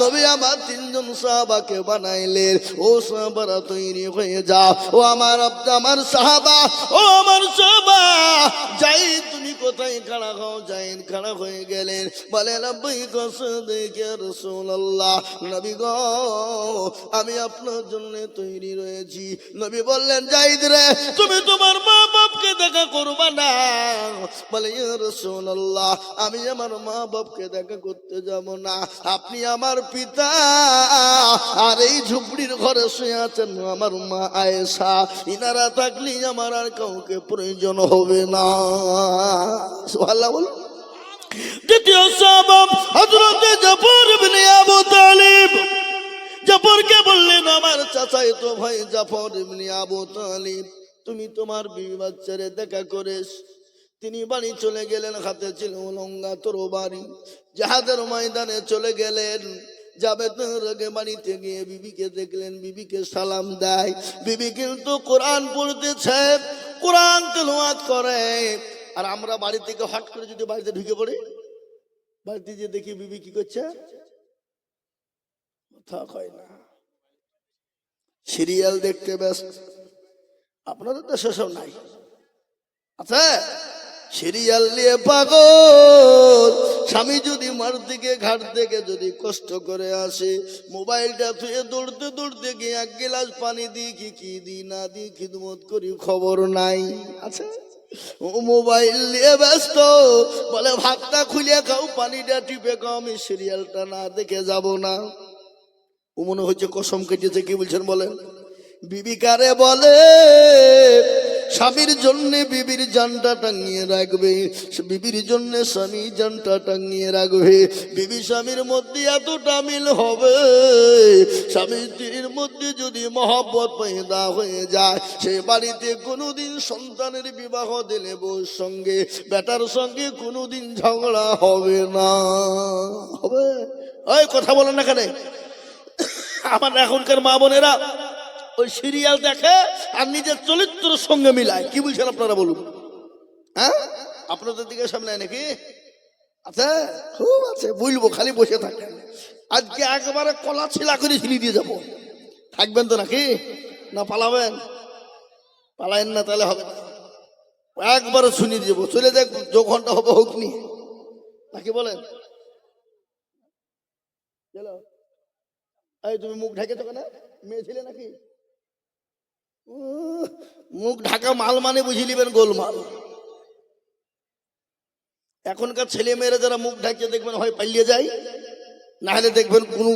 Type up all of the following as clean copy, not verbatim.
নবী আমার তিনজন সাহাবাকে বানাইলেন, ও সাহাবারা তৈরি হয়ে যাও, ও আমার সাহাবা, ও আমার সাহাবা, যাই তুমি কোথায় খাড়া হও? যাইন খাড়া হয়ে গেলেন, বলে লাব্বাইক সাদাকা রাসূলুল্লাহ, নবী গো আমি আপনার জন্য তৈরি রয়েছি। নবী বললেন, যাইদ রে তুমি তোমার মা বাপকে দেখা করবা না? বলে ইয়া রাসূলুল্লাহ আমি আমার মা বাপকে দেখা করতে যাব না, আপনি আমার পিতা, আর এই ঝুপড়ির ঘরে শুয়ে আছেন আমার মা আয়েশা, ইনারা থাকলে আমার আর কাউকে প্রয়োজন হবে না। সুবহানাল্লাহ বল। দ্বিতীয় সাহাবা হযরত জাফর ইবনে আবু তালিব, জাফরকে বললেন, আমার চাচাই তো ভাই জাফর ইবনে আবু তালিব, তুমি তোমার বিবি বাচ্চারে দেখা করেছ। তিনি বাড়ি চলে গেলেন, হাতে ছিল লঙ্গা তরবারি, জিহাদের ময়দানে চলে গেলেন। যাবে তার আগে বাড়িতে গিয়ে বিবিকে দেখলেন, বিবিকে সালাম দেয়। বিবি কিন্তু কোরআন পড়তেছে, কোরআন তেলাওয়াত করে। আর আমরা বাড়ি থেকে হট করে যদি বাড়িতে ঢুকে পড়ি, বাড়িতে যে দেখি বিবি কি করছে, কথা কয় না, সিরিয়াল দেখতে ব্যস্ত। আপনাদের তো সেসব নাই, আচ্ছা সিরিয়াল নিয়ে পাগল। স্বামী যদি মার দিকে ঘাট থেকে যদি কষ্ট করে আসে, মোবাইলটা থুয়ে দৌড়তে দৌড়তে গিয়ে এক গিলাস পানি দিই কি দিই না দিই খিদমত করি, খবর নাই। আচ্ছা ও মোবাইল নিয়ে ব্যস্ত, বলে ভাতটা খুলে খাও, পানিটা টিপে খাও, আমি সিরিয়ালটা না দেখে যাব না। ও মনে হচ্ছে কসম কেটেছে। কি বলছেন বলেন? বিবি কারে বলে? স্বামীর জন্য বিবির জানটা টাঙিয়ে রাখবে, বিবির জন্য স্বামী জানটা টাঙিয়ে রাখবে। বিবি স্বামীর মধ্যে এতটা মিল হবে, স্বামী স্ত্রীর মধ্যে যদি মহব্বত পয়দা হয়ে যায়, সে বাড়িতে কোনোদিন সন্তানের বিবাহ দিলে বউর সঙ্গে বেটার সঙ্গে কোনোদিন ঝগড়া হবে না। হবে? ওই কথা বলেন না কেন? আমার এখনকার মা বোনেরা ওই সিরিয়াল দেখে আর নিজের চরিত্রের সঙ্গে মিলায়। কি বলছেন আপনারা বলুন? হ্যাঁ, আপনাদের দিকে সামনে নাকি? আচ্ছা খুব আছে, বলবো, খালি বসে থাকেন। আজকে একেবারে কলা ছিলা করে ছিলি দিয়ে যাবো। থাকবেন তো নাকি? না পালাবেন? পালায়েন না, তাহলে হবে না। একবারে শুনিয়ে দেবো, চলে যাক, 2 ঘন্টা হবে হোক নি, নাকি বলেন? চলো। এই তুমি মুখ ঢেকেছো কেন? মেয়ে ছিলে নাকি? মুখ ঢাকা মাল মানে বুঝে নিবেন গোলমাল। এখনকার ছেলে মেয়েরা যারা মুখ ঢাকিয়ে দেখবেন হয় পালিয়ে যায়, না হলে দেখবেন কোন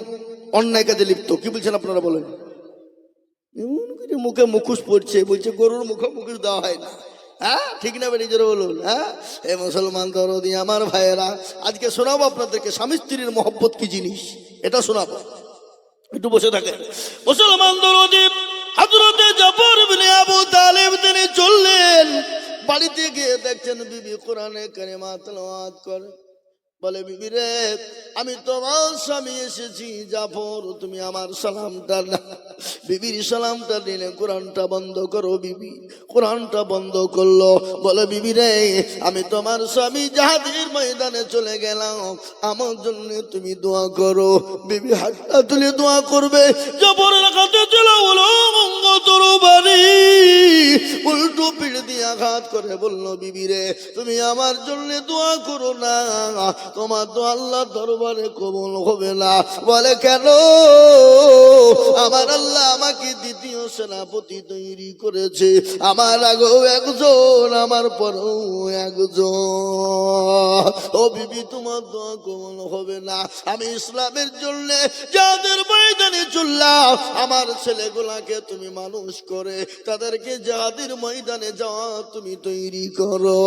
অন্যায় কাজে লিপ্ত। কি বলছেন আপনারা বলেন? মুখে মুখোশ পড়ছে, বলছে গরুর মুখে মুখোশ দেওয়া হয় না। হ্যাঁ ঠিক না বেরিয়ে জোরে বলুন। হ্যাঁ এ মুসলমান দরদি আমার ভাইয়েরা, আজকে শোনাবো আপনাদেরকে স্বামী স্ত্রীর মহব্বত কি জিনিস, এটা শোনাবো। একটু বসে থাকেন। মুসলমান দরদি হযরত জাফর ইবনে আবু তালিব তিনি চললেন, বাড়িতে গিয়ে দেখছেন বিবি কোরআনে কারিমা তেলাওয়াত করে। বলে, বিবি রে আমি তোমার স্বামী এসেছি, জাফর তুমি আমার সালামটা না। বিবির সালামটা দিলে কোরআনটা বন্ধ করো। বিবি কোরআনটা বন্ধ করলো। বলে, বিবি রে আমি তোমার স্বামী জিহাদের ময়দানে চলে গেলাম, আমার জন্য তুমি দোয়া করো। বিবি হাতটা তুলে দোয়া করবে, জাফরের কাছে চলে বলো তরবারি উল্টো পিঠ দিয়ে আঘাত করে বলল, বিবি রে তুমি আমার জন্য দোয়া করো না, তোমার তো আল্লাহ দরবারে কবুল হবে না। বলে, কেন? আমার আল্লাহ আমাকে দ্বিতীয় সেনাপতি তৈরি করেছে, আমার আগেও একজন, আমার পরেও একজন। ও বিবি তোমার দোয়া কবুল হবে না। আমি ইসলামের জন্য যাদের ময়দানে চললাম, আমার ছেলেগুলাকে তুমি মানুষ করে তাদেরকে যাদের ময়দানে যাওয়া তুমি তৈরি করো।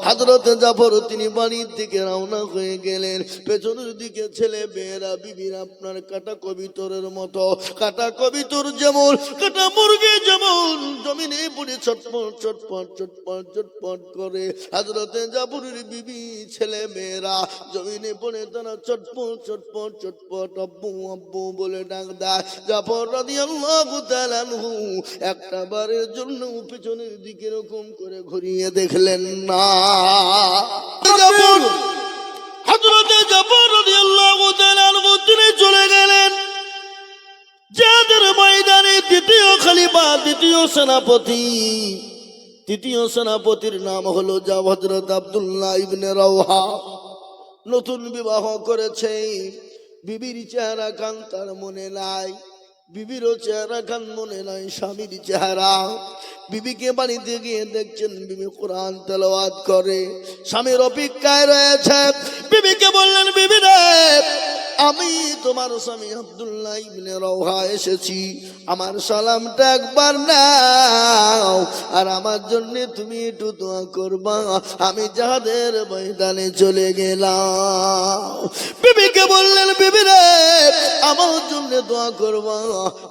হযরত জাফর তিনি বাড়ির দিকে রওনা হয়ে গেলেন। পেছনের দিকে ছেলে মেয়েরা বিবির আপনার কাটা কবিতরের মতো, কাটা কবিতর যেমন, কাটা মুরগি যেমন জমিনে পড়ে ছটপট ছটপট ছটপট ছটপট করে, হযরত জাফরের বিবি ছেলে মেয়েরা জমিনে পড়ে তারা ছটপট ছটপট ছটপট আব্বু আব্বু বলে ডাক দেয়। জাফর রাদিয়াল্লাহু তাআলা আনহু একটা বারের জন্য পেছনের দিকে এরকম করে ঘুরিয়ে দেখলেন না। হযরত জাফর রাদিয়াল্লাহু তাআলা আনহু তিনি দেখবা তৃতীয় সেনাপতির নাম হলো হযরত আব্দুল্লাহ ইবনে রাওহা। নতুন বিবাহ করেছে, বিবির চেহারা কান তার মনে নাই, বিবিরও চেহারা কান মনে নাই স্বামীর চেহারা। বিবিকে বাড়িতে গিয়ে দেখছেন বিবি কোরআন তেলাওয়াত করে, স্বামীর অপেক্ষায় রয়েছে। বিবিকে বললেন, বিবি রে, আমি তোমার স্বামী আব্দুল্লাহ ইবনে রাওহা এসেছি, আমার সালামটা একবার নাও, আর আমার জন্য তুমি একটু দোয়া করবা, আমি জিহাদের ময়দানে চলে গেলাম। বিবিকে বললেন, বিবি রে, আমার জন্য দোয়া করবা।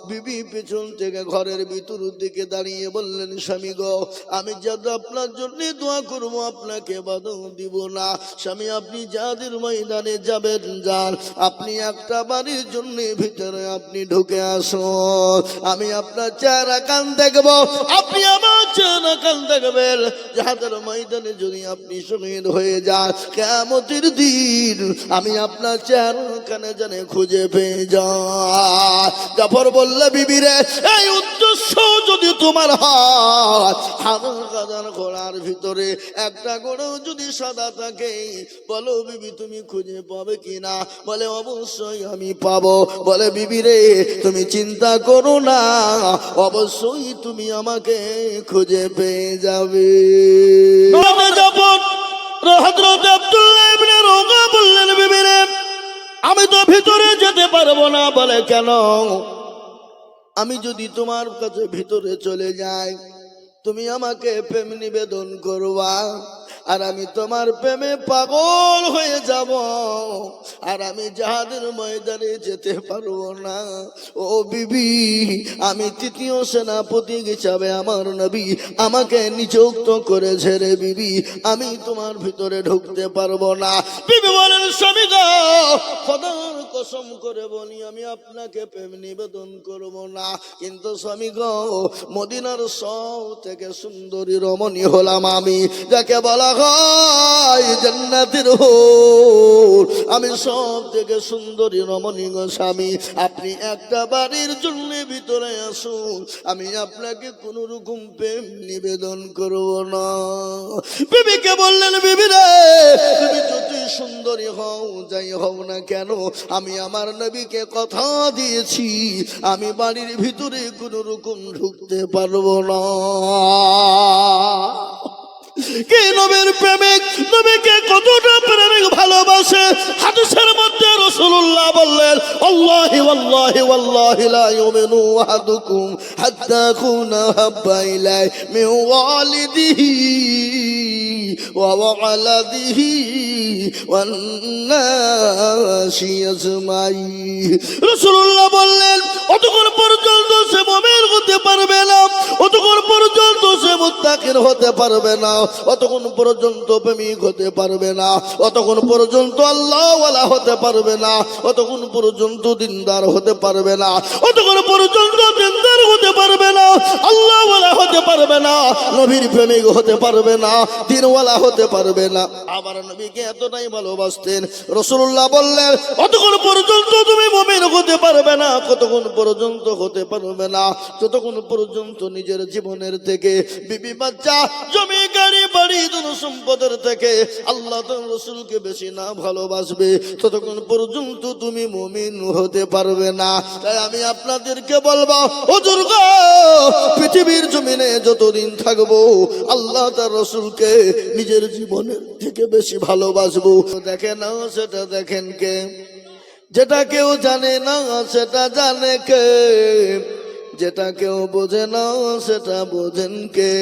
বিবি পেছন থেকে ঘরের ভিতর দিকে দাঁড়িয়ে বললেন, স্বামী গো, আমি যাতে আপনার জন্য দোয়া করবো, আপনাকে বাধা দিব না। স্বামী, আপনি জিহাদের ময়দানে যাবেন, যান, আপনি একটা বাড়ির জন্য ভিতরে আপনি ঢুকে আসুন, আমি আপনার চেহারা কান দেখব, আপনি আমার চেহারা কান দেখবেন। জিহাদের ময়দানে যদি আপনি শহীদ হয়ে যান, কিয়ামতের দিন আমি আপনার চেহারা কানে জানে খুঁজে পেয়ে যাই। জাফর বললে, বিবি রে, এই উদ্দেশ্য যদি তোমার হয়, হাজার ঘোড়ার ভিতরে একটা ঘোড়াও যদি সাদা থাকে, বলো বিবি তুমি খুঁজে পাবে কিনা? বলে, অবশ্যই আমি পাবো। বলে, বিবি রে, তুমি চিন্তা করো না, অবশ্যই তুমি আমাকে খুঁজে পেয়ে যাবে। হযরত আব্দুল্লাহ ইবনে রাওহা বললেন, বিবি রে, আমি তো ভিতরে যেতে পারবো না। বলে, কেন? আমি যদি তোমার কাছে ভিতরে চলে যাই, তুমি আমাকে প্রেম নিবেদন করবা, আর আমি তোমার প্রেমে পাগল হয়ে যাব, আর আমি জিহাদের ময়দানে যেতে পারবো না। ও বিবি, আমি তৃতীয় সেনাপতি হিসাবে আমার নবী আমাকে নিযুক্ত করেছে রে বিবি, আমি তোমার ভিতরে ঢুকতে পারবো না। বিবি বলেন, স্বামী গো, খোদার কসম করে বলি, আমি আপনাকে প্রেম নিবেদন করবো না, কিন্তু স্বামী গো, মদিনার সব থেকে সুন্দরী রমণী হলাম আমি, যাকে বলা হয় জান্নাতের হুর, আমি সব থেকে সুন্দরী রমণী গো স্বামী, আপনি একটা বাড়ির জন্য ভিতরে আসুন, আমি আপনাকে কোন রকম প্রেম নিবেদন করব না। বিবিকে বললেন, বিবি রে, তুমি যতই সুন্দরী হও, যাই হও না কেন, আমি আমার নবীকে কথা দিয়েছি, আমি বাড়ির ভিতরে কোন রকম ঢুকতে পারবো না। কে নবীর প্রেমিক, নবীকে কতটা প্রেমিক ভালোবাসে, হাদিসের মধ্যে রাসূলুল্লাহ বললেন, আল্লাহি ওয়াল্লাহি ওয়াল্লাহি লা ইউমিনু আহাদুকুম হাত্তা আকুনা হাব্বা ইলাই মিন ওয়ালিদিহি ওয়া ওয়ালাদিহি ওয়ান নাসি আজমাইন। রাসূলুল্লাহ বললেন, অতক্ষণ পর্যন্ত সে মুমিন হতে পারবে না, অতক্ষণ পর্যন্ত সে মুত্তাকিন হতে পারবে না, অতক্ষণ পর্যন্ত প্রেমিক হতে পারবে না, অতক্ষণ পর্যন্ত আল্লাহওয়ালা হতে পারবে না, অতক্ষণ পর্যন্ত দিনদার হতে পারবে না, অতক্ষণ পর্যন্ত দিনদার হতে পারবে না, আল্লাহওয়ালা হতে পারবে না, নবীর প্রেমিক হতে পারবে না, দিনওয়ালা হতে পারবে না। আবার নবীকে এতটাই ভালোবাসতেন, রাসূলুল্লাহ বললেন, অতক্ষণ পর্যন্ত তুমি মুমিন হতে পারবে না, কতক্ষণ পর্যন্ত হতে পারবে না, যতক্ষণ পর্যন্ত নিজের জীবনের থেকে, বিবি বাচ্চা, জমি গাড়ি বাড়ি ধন সম্পদের থেকে আল্লাহ তার রাসূলকে বেশি না ভালোবাসবে, ততক্ষণ পর্যন্ত তুমি মুমিন হতে পারবে না। তাই আমি আপনাদেরকে বলবো, হুজুর গো, পৃথিবীর জমিনে যতদিন থাকবো, আল্লাহ তার রাসূলকে নিজের জীবনের থেকে বেশি ভালোবাসবো। দেখেন না সেটা দেখেন কে? যেটা কেউ জানে না সেটা জানে কে? যেটা কেউ বোঝে না সেটা বোঝেন কে?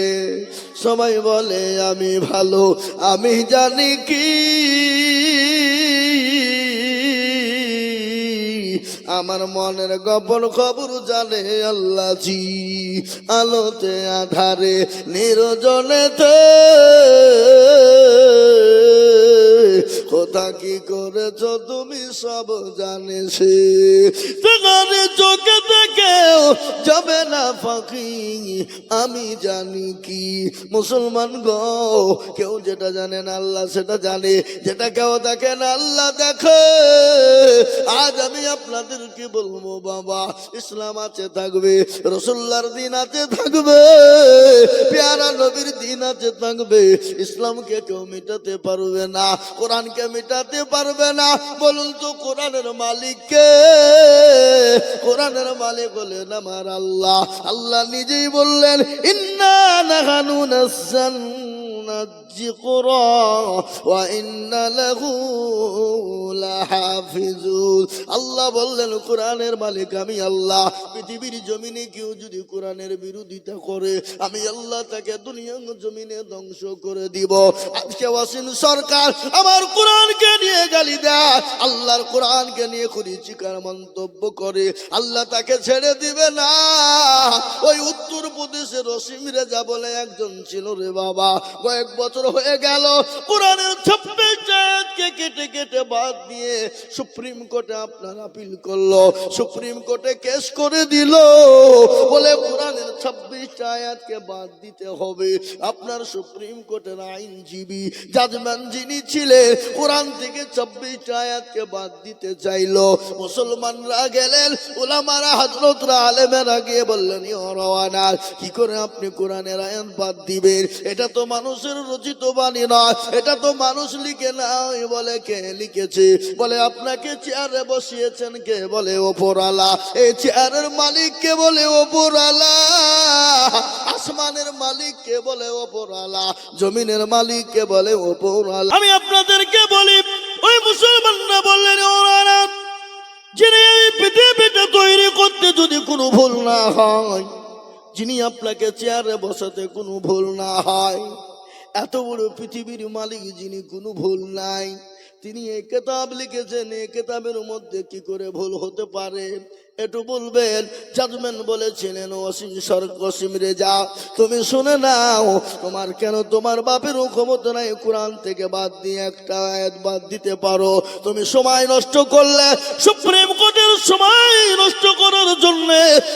সবাই বলে আমি ভালো, আমি জানি কি আমার মনের গোপন খবর জানে আল্লাহ জি। আলোতে আধারে নির্জনেতে কোথা কি করেছ তুমি সব জানে সে, চোখে কেউ যাবে না ফাঁকি, আমি জানি কি মুসলমান গো, কেউ যেটা জানে না আল্লাহ সেটা জানে, যেটা কেউ দেখে না আল্লাহ দেখে। আজ আমি আপনাদেরকে বলবো বাবা, ইসলাম আছে থাকবে, রসুল্লাহর দিন আছে থাকবে, পেয়ারা নবীর দিন আছে থাকবে, ইসলামকে কেউ মিটাতে পারবে না, কোরআনকে মিটাতে পারবে না। বলুন তো কোরআনের মালিক কে? কোরআনের মালিক হলেন আমার আল্লাহ। আল্লাহ নিজেই বললেন, ইন্না নাহানু নাযালনা যিকরা ওয়া ইন্না লাহু লাহাফিজুন। আল্লাহ বললেন কোরআনের মালিক আমি আল্লাহ। পৃথিবীর জমিনে কেউ যদি কোরআনের বিরোধিতা করে, আমি আল্লাহ তাকে দুনিয়ার জমিনে ধ্বংস করে দিব। আজকে ওয়াসিম সরকার আমার কোরআনকে নিয়ে গালি দেয়, আল্লাহর কোরআনকে নিয়ে কুরুচিকর মন্তব্য করে, আল্লাহ তাকে ছেড়ে দিবে না। ওই উত্তর প্রদেশের রসিম রেজা বলে একজন ছিল রে বাবা, কয়েক বছর হয়ে গেল কোরআনের 26 আয়াতকে কেটে কেটে বাদ দিয়ে সুপ্রিম কোর্টে আপনার আপিল করলো, সুপ্রিম কোর্টে কেস করে দিল, বলে কোরআনের 26 আয়াতকে বাদ দিতে হবে। আপনার সুপ্রিম কোর্টের আইনজীবী জাজম্যান যিনি ছিলেন, কোরআন থেকে 26 আয়াতকে বাদ দিতে চাইলো। মুসলমানরা গেলেন, উলামারা হযরতরা আলেমেরা গিয়ে বললেন, ইয়া রাওয়ানা, কি করে আপনি কোরআনের আয়াত বাদ দিবেন? এটা তো মানুষের রচিত বাণী নয়, এটা তো মানুষ লিখে নাই। বলে কে লিখেছে? বলে আপনাকে চেয়ারে বসিয়েছেন কে? বলে ওপরওয়ালা। এই চেয়ারের মালিক কে? বলে ওপরওয়ালা। আসমানের মালিক কে? বলে ওপরওয়ালা। জমিনের মালিক কে? বলে ওপরওয়ালা। আমি আপনাদেরকে বলি, ওই মুসলমানরা বললেন, ওরা যিনি এই পৃথিবীটা তৈরি করতে যদি কোনো ভুল না হয়, যিনি আপনাকে চেয়ারে বসাতে কোনো ভুল না হয়, এত বড় পৃথিবীর মালিক যিনি কোনো ভুল নাই, তিনি এই কিতাব লিখেছেন, এই কিতাবের মধ্যে কি করে ভুল হতে পারে? একটু বলবেন। জাজমেন্ট বলেছিলেন, ওয়াসিম রেজা তুমি শুনে নাও, তোমার কেন তোমার বাপেরও ক্ষমতা নাই কোরআন থেকে বাদ দিয়ে একটা আয়াত বাদ দিতে পারো। তুমি সময় নষ্ট করলে, সুপ্রিম কোর্টের সময় নষ্ট করার জন্য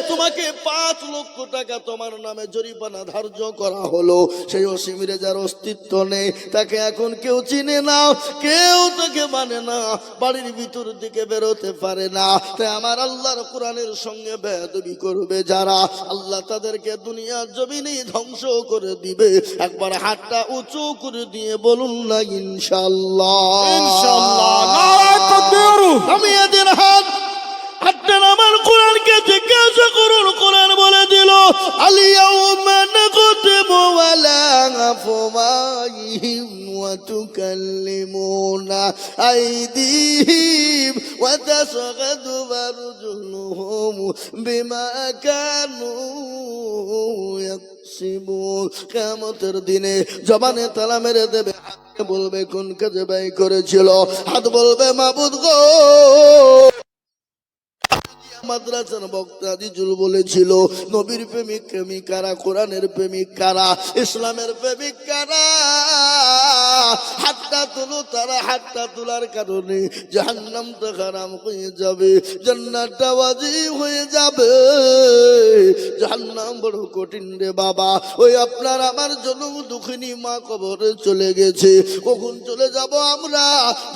তোমাকে 5 লক্ষ টাকা তোমার নামে জরিমানা ধার্য করা হলো। সেই ওয়াসিম রেজার অস্তিত্ব নেই, তাকে এখন কেউ চিনে না, কেউ তাকে মানে না, বাড়ির ভিতর দিকে বেরোতে পারে না। তাই আমার আল্লাহর কোরআনের সঙ্গে বেয়াদবি করবে যারা, আল্লাহ তাদেরকে দুনিয়ার জমিনে ধ্বংস করে দিবে। একবার হাতটা উঁচু করে দিয়ে বলুন না ইনশাআল্লাহ। ইনশাআল্লাহ, নারায়ে তাকবীর। আমি এদের হাতটা আমার কোরআনকে জিজ্ঞাসা করুন, কোরআন বলে দিল, আল-ইয়াউমা নাখতিমু আলা আফওয়াহিহিম ওয়া তুকাল্লিমুনা আইদিহিম ওয়া তাশহাদু আরজুলুহুম বিমা কানু ইয়াকসিবুন। কিয়ামতের দিনে জবানে তালা মেরে দেবে, হাত বলবে কোন কাজে ব্যয় করেছিল, হাত বলবে মাবুদ গো। মাদ্রাসার বক্তা আজিজুল বলেছিল, নবীর প্রেমিক প্রেমিক কারা, কোরআনের প্রেমিক কারা, ইসলামের প্রেমিক কারা? হাতটা তুলো, তারা হাতটা তোলার কারণে জাহান্নামটা হারাম হয়ে যাবে, জান্নাতটা ওয়াজিব হয়ে যাবে। জাহান্নাম বড় কঠিন রে বাবা। ওই আপনার আমার জন্য দুঃখিনী মা কবরে চলে গেছে, কখন চলে যাব আমরা?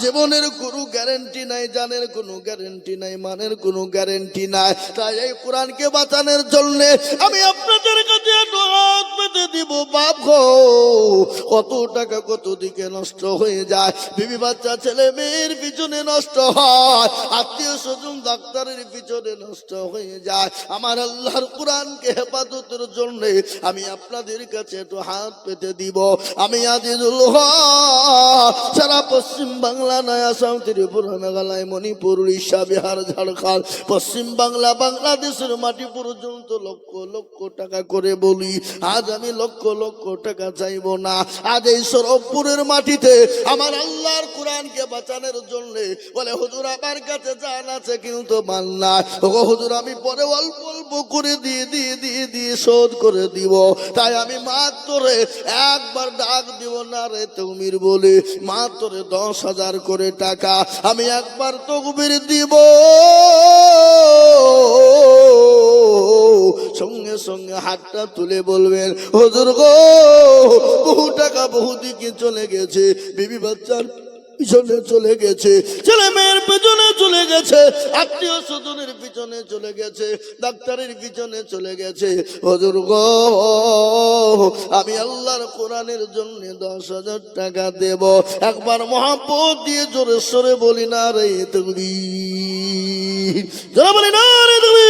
জীবনের কোনো গ্যারান্টি নাই, জানের কোনো গ্যারান্টি নাই, মানের কোনো গ্যারান্টি নাই। তাই এই কোরআনকে বাঁচানোর জন্য আমি আপনাদের কাছে হাত পেতে দিব। বাপ গো, কত টাকা কত দিকে নষ্ট হয়ে যায়, বিবি বাচ্চা ছেলে মেয়ের পিছনে নষ্ট হয়, আত্মীয় স্বজন ডাক্তারের পিছনে নষ্ট হয়ে যায়। আমার আল্লাহর কোরআনকে হেফাজতের জন্য আমি আপনাদের কাছে একটু হাত পেতে দিব। আমি আজিজুল হক সারা পশ্চিম বাংলা, নয় আসাম, ত্রিপুরা, মেঘালয়, মণিপুর, উড়িষ্যা, বিহার, ঝাড়খণ্ড, পশ্চিম বাংলা, বাংলাদেশের মাটি পর্যন্ত লক্ষ লক্ষ টাকা করে বলি। আজ আমি লক্ষ লক্ষ টাকা চাইব না। আজ এই সরবপুরের মাটিতে আমার আল্লাহর কোরআনকে বাঁচানোর জন্য বলে, হুজুর আমার কাছে জান আছে কিন্তু মাল নাই। ও হুজুর আমি পরে অল্প অল্প করে দিয়ে শোধ করে দিব। তাই আমি মাত্র একবার ডাক দিব না রে তুমির বলে, মাত্র 10,000 করে টাকা আমি একবার তকবীর দিব। হাতটা তুলে বলবেন, হুজুর গো, বহু টাকা বহু দিকে চলে গেছে, বিবি বাচ্চার পিছনে চলে গেছে, ছেলে মেয়ের পিছনে চলে গেছে, আত্মীয় স্বজনের পিছনে চলে গেছে, ডাক্তারের পিছনে চলে গেছে। হুজুর গো, আমি আল্লাহর কোরআনের জন্য 10,000 টাকা দেব। একবার মহব্বত দিয়ে জোরে সরে বলি না রে তাকবীর, জোরে বলি না রে তাকবীর।